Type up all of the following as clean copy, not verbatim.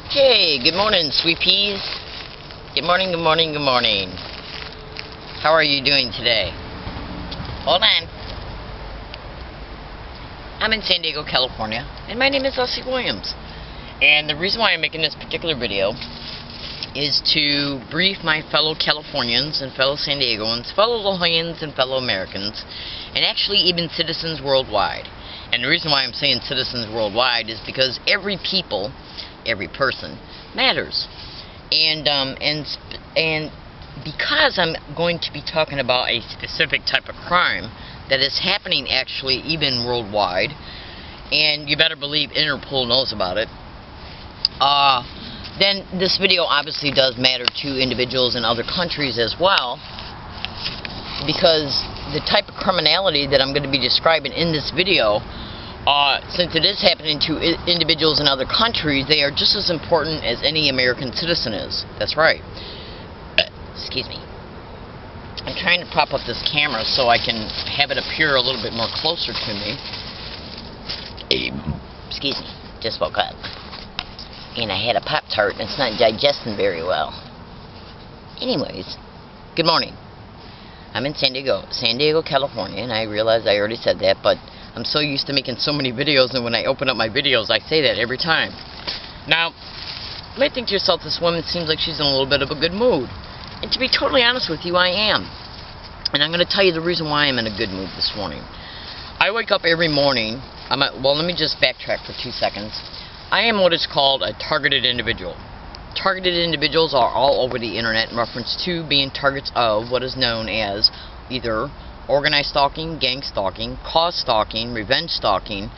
Hey, good morning, sweet peas. Good morning, good morning, good morning. How are you doing today? Hold on. I'm in San Diego, California, and my name is Leslie Williams. And the reason why I'm making this particular video is to brief my fellow Californians and fellow San Diegoans, fellow La Jollans and fellow Americans, and actually even citizens worldwide. And the reason why I'm saying citizens worldwide is because every person matters. And because I'm going to be talking about a specific type of crime that is happening actually even worldwide, and you better believe Interpol knows about it, then this video obviously does matter to individuals in other countries as well, because the type of criminality that I'm going to be describing in this video, since it is happening to individuals in other countries, they are just as important as any American citizen is. That's right. Excuse me. I'm trying to prop up this camera so I can have it appear a little bit more closer to me. Excuse me. Just woke up. And I had a Pop-Tart and it's not digesting very well. Anyways, good morning. I'm in San Diego, California, and I realize I already said that, but I'm so used to making so many videos, and when I open up my videos, I say that every time. Now, you might think to yourself, this woman seems like she's in a little bit of a good mood. And to be totally honest with you, I am. And I'm going to tell you the reason why I'm in a good mood this morning. I wake up every morning. Well, let me just backtrack for 2 seconds. I am what is called a targeted individual. Targeted individuals are all over the internet in reference to being targets of what is known as either organized stalking, gang stalking, cause stalking, revenge stalking,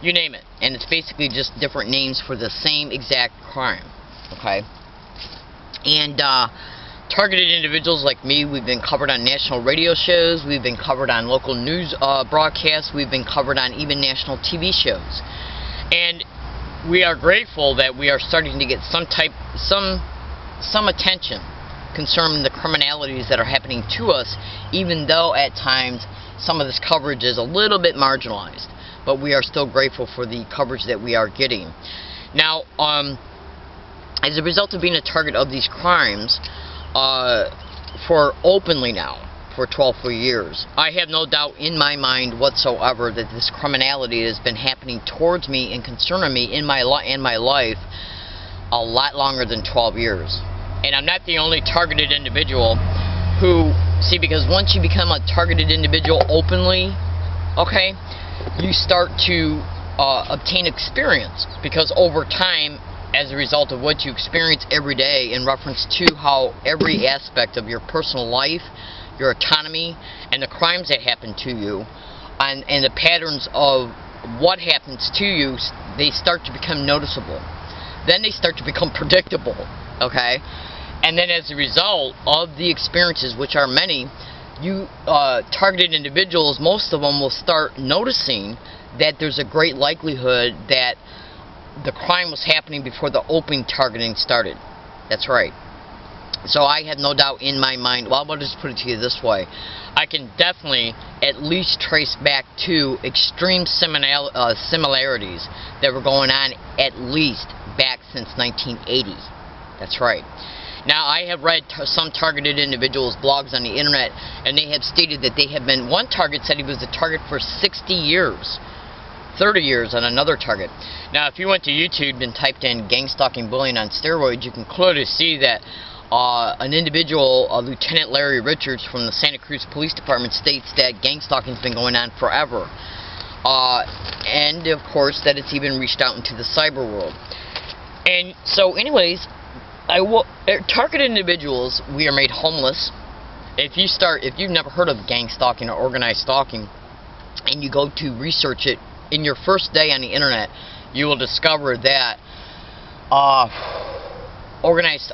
you name it. And it's basically just different names for the same exact crime. Okay? And targeted individuals like me, we've been covered on national radio shows, we've been covered on local news broadcasts, we've been covered on even national TV shows. And we are grateful that we are starting to get some attention concerning the criminalities that are happening to us, even though at times some of this coverage is a little bit marginalized. But we are still grateful for the coverage that we are getting. Now, as a result of being a target of these crimes, for openly now, for 12 years, I have no doubt in my mind whatsoever that this criminality has been happening towards me and concerning me in my life a lot longer than 12 years. And I'm not the only targeted individual who, see, because once you become a targeted individual openly, okay, you start to obtain experience, because over time, as a result of what you experience every day in reference to how every aspect of your personal life, your autonomy, and the crimes that happen to you, and the patterns of what happens to you, they start to become noticeable. Then they start to become predictable, okay? And then as a result of the experiences, which are many, you targeted individuals, most of them will start noticing that there's a great likelihood that the crime was happening before the open targeting started. That's right. So I have no doubt in my mind, well, I'll just put it to you this way. I can definitely at least trace back to extreme similarities that were going on at least back since 1980. That's right. Now, I have read some targeted individuals' blogs on the internet, and they have stated that they have been, one target said he was a target for 60 years. 30 years on another target. Now, if you went to YouTube and typed in gang stalking bullying on steroids, you can clearly see that an individual, Lieutenant Larry Richards from the Santa Cruz Police Department, states that gang stalking has been going on forever. And, of course, that it's even reached out into the cyber world. And so, anyways, targeted individuals, we are made homeless. If you've never heard of gang stalking or organized stalking, and you go to research it, in your first day on the internet, you will discover that organized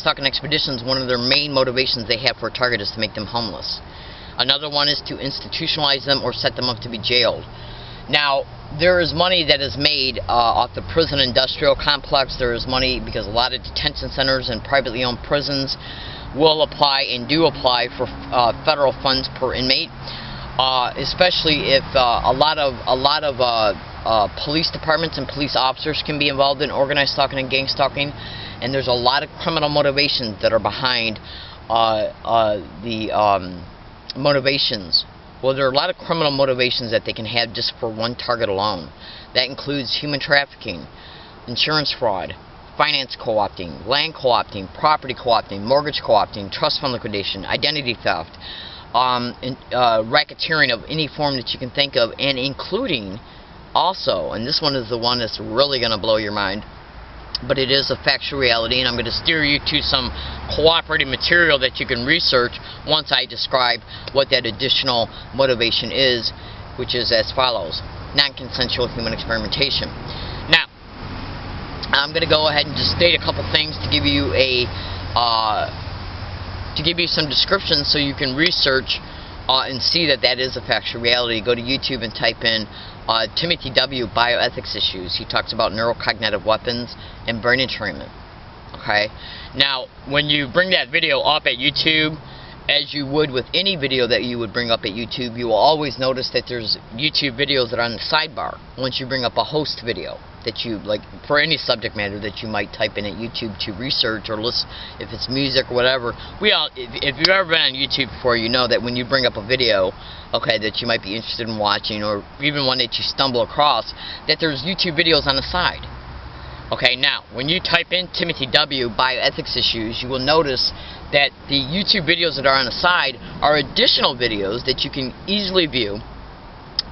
stalking expeditions, one of their main motivations they have for a target is to make them homeless. Another one is to institutionalize them or set them up to be jailed. Now, there is money that is made off the prison industrial complex. There is money because a lot of detention centers and privately owned prisons will apply and do apply for federal funds per inmate. Especially if a lot of police departments and police officers can be involved in organized stalking and gang stalking, and there's a lot of criminal motivations that are behind the motivations. Well, there are a lot of criminal motivations that they can have just for one target alone. That includes human trafficking, insurance fraud, finance co-opting, land co-opting, property co-opting, mortgage co-opting, trust fund liquidation, identity theft, racketeering of any form that you can think of, and including also, and this one is the one that's really going to blow your mind, but it is a factual reality, and I'm going to steer you to some cooperative material that you can research once I describe what that additional motivation is, which is as follows: non-consensual human experimentation. Now, I'm going to go ahead and just state a couple things to give you some descriptions so you can research and see that that is a factual reality. Go to YouTube and type in Timothy W. Bioethics Issues. He talks about neurocognitive weapons and brain entrainment. Okay? Now, when you bring that video up at YouTube, as you would with any video that you would bring up at YouTube, you will always notice that there's YouTube videos that are on the sidebar once you bring up a host video that you like for any subject matter that you might type in at YouTube to research or listen, if it's music or whatever. If you've ever been on YouTube before, you know that when you bring up a video, okay, that you might be interested in watching, or even one that you stumble across, that there's YouTube videos on the side. Okay, now, when you type in Timothy W. Bioethics Issues, you will notice that the YouTube videos that are on the side are additional videos that you can easily view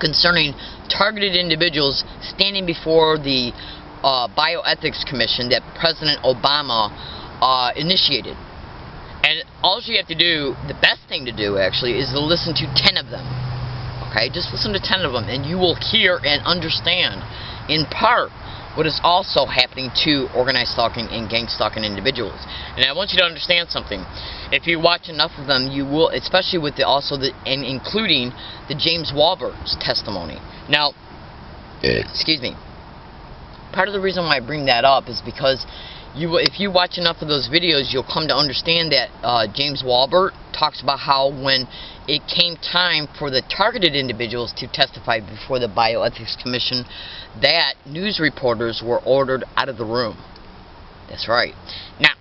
concerning targeted individuals standing before the Bioethics Commission that President Obama initiated. And all you have to do, the best thing to do actually, is to listen to 10 of them. Okay, just listen to 10 of them, and you will hear and understand in part what is also happening to organized stalking and gang stalking individuals. And I want you to understand something. If you watch enough of them, you will, especially with and including the James Walbert's testimony. Now, excuse me. Part of the reason why I bring that up is because if you watch enough of those videos, you'll come to understand that James Walbert talks about how when it came time for the targeted individuals to testify before the Bioethics Commission, that news reporters were ordered out of the room. That's right. Now,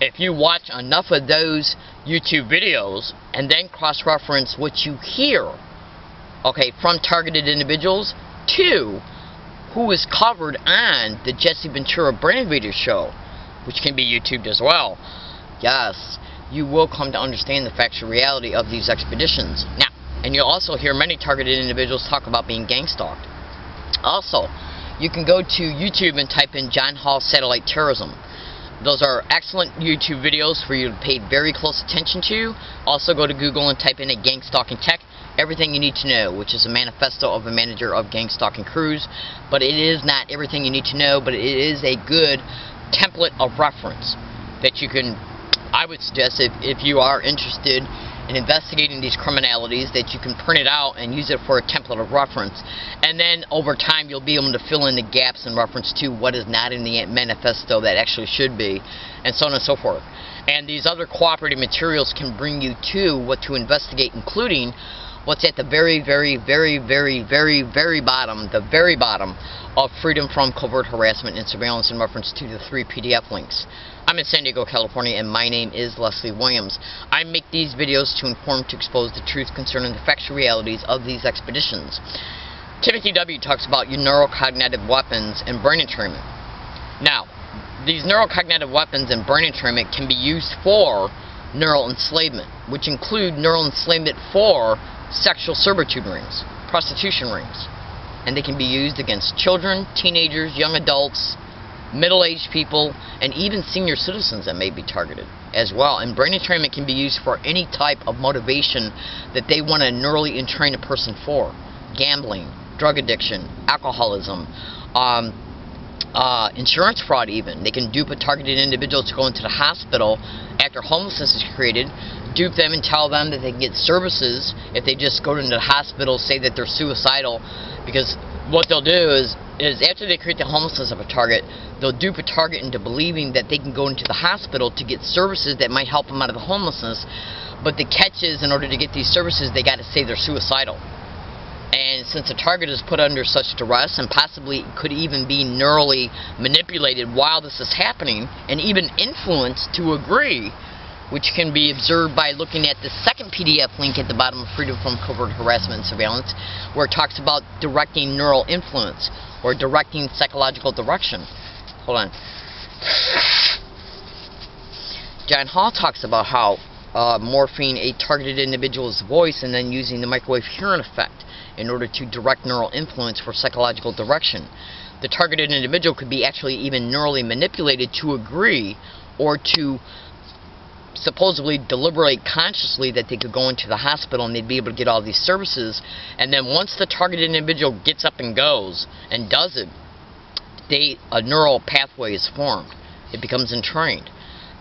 if you watch enough of those YouTube videos and then cross-reference what you hear, okay, from targeted individuals to who is covered on the Jesse Ventura Brand Reader show, which can be YouTubed as well, yes, you will come to understand the factual reality of these expeditions. Now, and you'll also hear many targeted individuals talk about being gang stalked. Also, you can go to YouTube and type in John Hall Satellite Terrorism. Those are excellent YouTube videos for you to pay very close attention to. Also, go to Google and type in a gang stalking tech, everything you need to know, which is a manifesto of a manager of gang stalking crews. But it is not everything you need to know, but it is a good template of reference that you can, I would suggest, if you are interested in investigating these criminalities, that you can print it out and use it for a template of reference. And then over time you'll be able to fill in the gaps in reference to what is not in the manifesto that actually should be, and so on and so forth. And these other cooperative materials can bring you to what to investigate, including what's at the very, very, very, very, very, very bottom, the very bottom of Freedom from Covert Harassment and Surveillance in reference to the 3 PDF links. I'm in San Diego, California, and my name is Leslie Williams. I make these videos to inform, to expose the truth concerning the factual realities of these expeditions. Timothy W. talks about neurocognitive weapons and brain entrainment. Now, these neurocognitive weapons and brain entrainment can be used for neural enslavement, which include neural enslavement for sexual servitude rings, prostitution rings. And they can be used against children, teenagers, young adults, middle-aged people, and even senior citizens that may be targeted as well. And brain entrainment can be used for any type of motivation that they want to neurally entrain a person for. Gambling, drug addiction, alcoholism, insurance fraud even. They can dupe a targeted individual to go into the hospital after homelessness is created, dupe them and tell them that they can get services if they just go into the hospital, say that they're suicidal, because what they'll do is after they create the homelessness of a target, they'll dupe a target into believing that they can go into the hospital to get services that might help them out of the homelessness. But the catch is, in order to get these services, they got to say they're suicidal. And since the target is put under such duress and possibly could even be neurally manipulated while this is happening, and even influenced to agree, which can be observed by looking at the second PDF link at the bottom of Freedom from Covert Harassment and Surveillance, where it talks about directing neural influence or directing psychological direction. Hold on. John Hall talks about how morphing a targeted individual's voice and then using the microwave hearing effect in order to direct neural influence for psychological direction. The targeted individual could be actually even neurally manipulated to agree or to supposedly deliberate consciously that they could go into the hospital and they'd be able to get all these services, and then once the targeted individual gets up and goes and does it, a neural pathway is formed. It becomes entrained.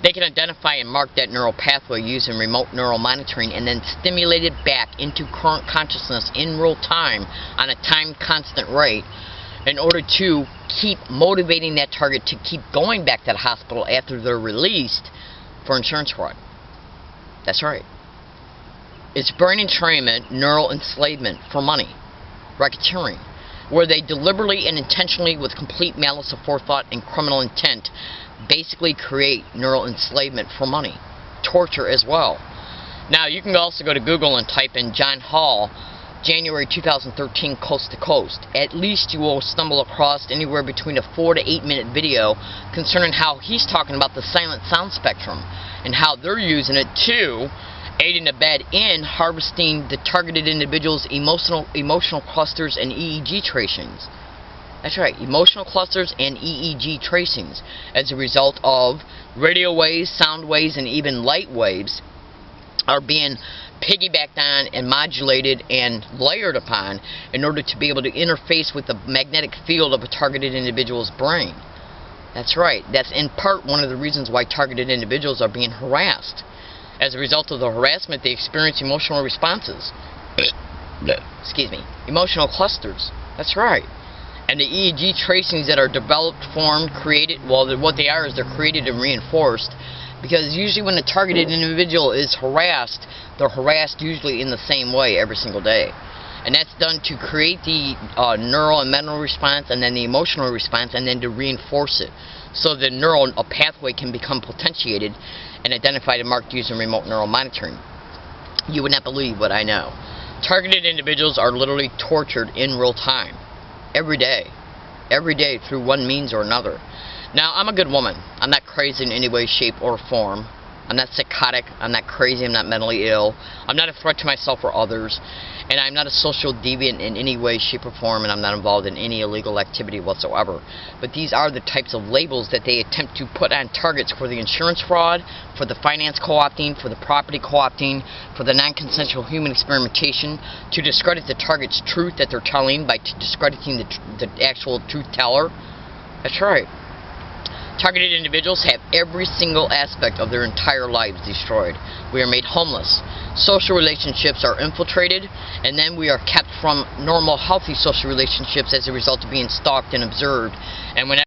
They can identify and mark that neural pathway using remote neural monitoring and then stimulate it back into current consciousness in real time on a time constant rate in order to keep motivating that target to keep going back to the hospital after they're released for insurance fraud. That's right. It's brain entrainment, neural enslavement for money, racketeering, where they deliberately and intentionally, with complete malice aforethought and criminal intent, basically create neural enslavement for money. Torture as well. Now, you can also go to Google and type in John Hall, January 2013, Coast to Coast. At least you will stumble across anywhere between a 4 to 8 minute video concerning how he's talking about the silent sound spectrum and how they're using it to aid and abet in harvesting the targeted individual's emotional clusters and EEG tracings. That's right, emotional clusters and EEG tracings as a result of radio waves, sound waves, and even light waves are being piggybacked on and modulated and layered upon in order to be able to interface with the magnetic field of a targeted individual's brain. That's right, that's in part one of the reasons why targeted individuals are being harassed. As a result of the harassment, they experience emotional responses. Excuse me, emotional clusters. That's right. And the EEG tracings that are developed, formed, created, well, what they are is they're created and reinforced, because usually when a targeted individual is harassed, they're harassed usually in the same way every single day. And that's done to create the neural and mental response, and then the emotional response, and then to reinforce it. So the neural pathway can become potentiated and identified and marked using remote neural monitoring. You would not believe what I know. Targeted individuals are literally tortured in real time. Every day through one means or another. Now, I'm a good woman. I'm not crazy in any way, shape, or form. I'm not psychotic. I'm not crazy. I'm not mentally ill. I'm not a threat to myself or others. And I'm not a social deviant in any way, shape, or form, and I'm not involved in any illegal activity whatsoever. But these are the types of labels that they attempt to put on targets for the insurance fraud, for the finance co-opting, for the property co-opting, for the non-consensual human experimentation, to discredit the target's truth that they're telling by discrediting the actual truth teller. That's right. Targeted individuals have every single aspect of their entire lives destroyed. We are made homeless. Social relationships are infiltrated, and then we are kept from normal, healthy social relationships as a result of being stalked and observed. And when